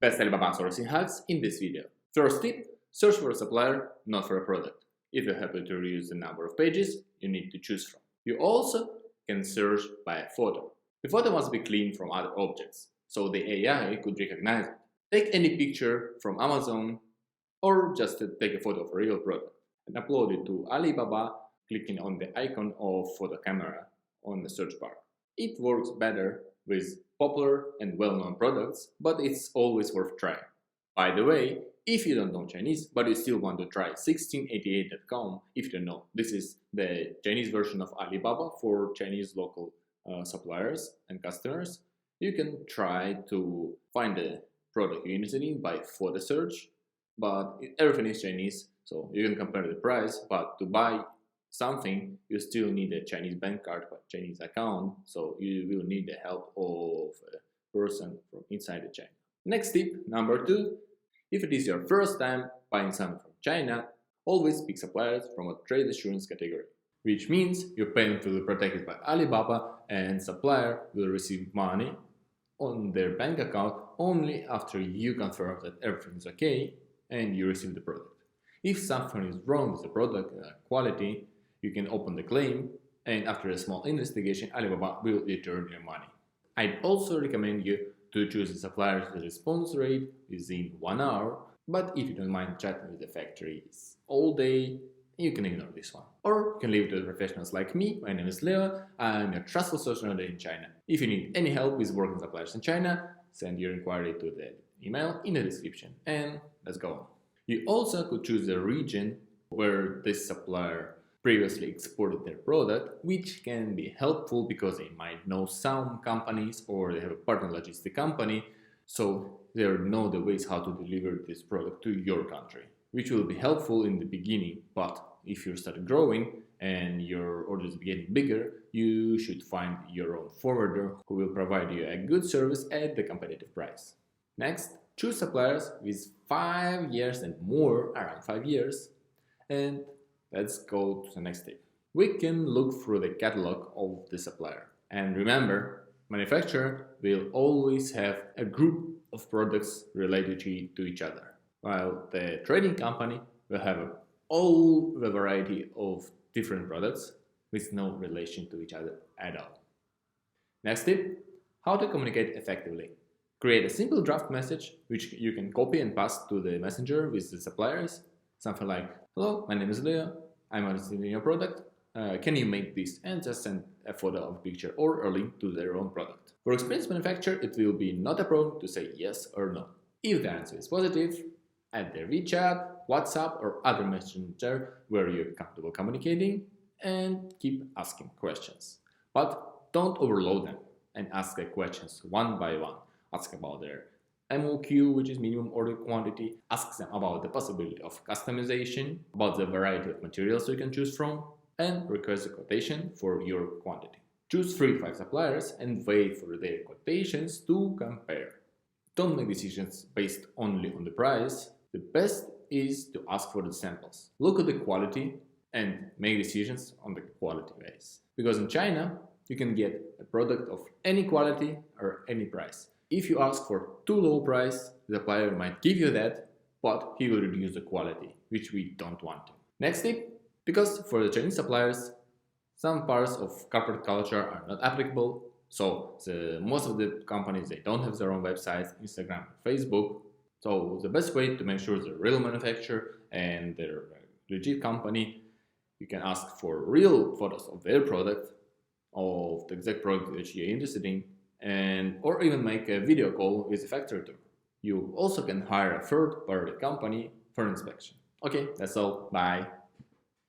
Best Alibaba sourcing hacks in this video. First tip, search for a supplier, not for a product. If you're happy to reduce the number of pages you need to choose from. You also can search by a photo. The photo must be clean from other objects, so the AI could recognize it. Take any picture from Amazon or just take a photo of a real product and upload it to Alibaba, clicking on the icon of photo camera on the search bar. It works better with popular and well-known products, but it's always worth trying. By the way, if you don't know Chinese, but you still want to try 1688.com, if you don't know, this is the Chinese version of Alibaba for Chinese local suppliers and customers. You can try to find the product you're interested in by photo search, but everything is Chinese, so you can compare the price, but to buy something, you still need a Chinese bank card or Chinese account, so you will need the help of a person from inside China. Next tip, number 2, if it is your first time buying something from China, always pick suppliers from a trade assurance category, which means your payment will be protected by Alibaba and supplier will receive money on their bank account only after you confirm that everything is okay and you receive the product. If something is wrong with the product quality, you can open the claim, and after a small investigation, Alibaba will return your money. I'd also recommend you to choose a supplier's response rate within 1 hour, but if you don't mind chatting with the factories all day, you can ignore this one. Or you can leave it to professionals like me. My name is Leo, I'm your trustful social media in China. If you need any help with working suppliers in China, send your inquiry to the email in the description, and let's go on. You also could choose a region where this supplier previously exported their product, which can be helpful because they might know some companies or they have a partner logistic company, so they know the ways how to deliver this product to your country, which will be helpful in the beginning. But if you start growing and your orders are getting bigger, you should find your own forwarder who will provide you a good service at the competitive price. Next, choose suppliers with 5 years and more, around 5 years, and let's go to the next tip. We can look through the catalog of the supplier. And remember, manufacturer will always have a group of products related to each other, while the trading company will have all the variety of different products with no relation to each other at all. Next tip, how to communicate effectively. Create a simple draft message which you can copy and paste to the messenger with the suppliers. Something like, hello, my name is Leo, I'm interested in your product, can you make this? And just send a photo of a picture or a link to their own product. For experienced manufacturer, it will be not a problem to say yes or no. If the answer is positive, add their WeChat, WhatsApp or other messenger where you're comfortable communicating and keep asking questions. But don't overload them and ask the questions one by one. Ask about their MOQ, which is minimum order quantity. Ask them about the possibility of customization, about the variety of materials you can choose from, and request a quotation for your quantity. Choose 3 to 5 suppliers and wait for their quotations to compare. Don't make decisions based only on the price. The best is to ask for the samples. Look at the quality and make decisions on the quality base. Because in China, you can get a product of any quality or any price. If you ask for too low price, the supplier might give you that, but he will reduce the quality, which we don't want. Next tip, because for the Chinese suppliers, some parts of corporate culture are not applicable, so most of the companies, they don't have their own websites, Instagram, Facebook. So the best way to make sure they're a real manufacturer and they're a legit company, you can ask for real photos of their product, of the exact product that you're interested in, or even make a video call with the factory tour. You also can hire a third-party company for inspection. Okay, that's all. Bye.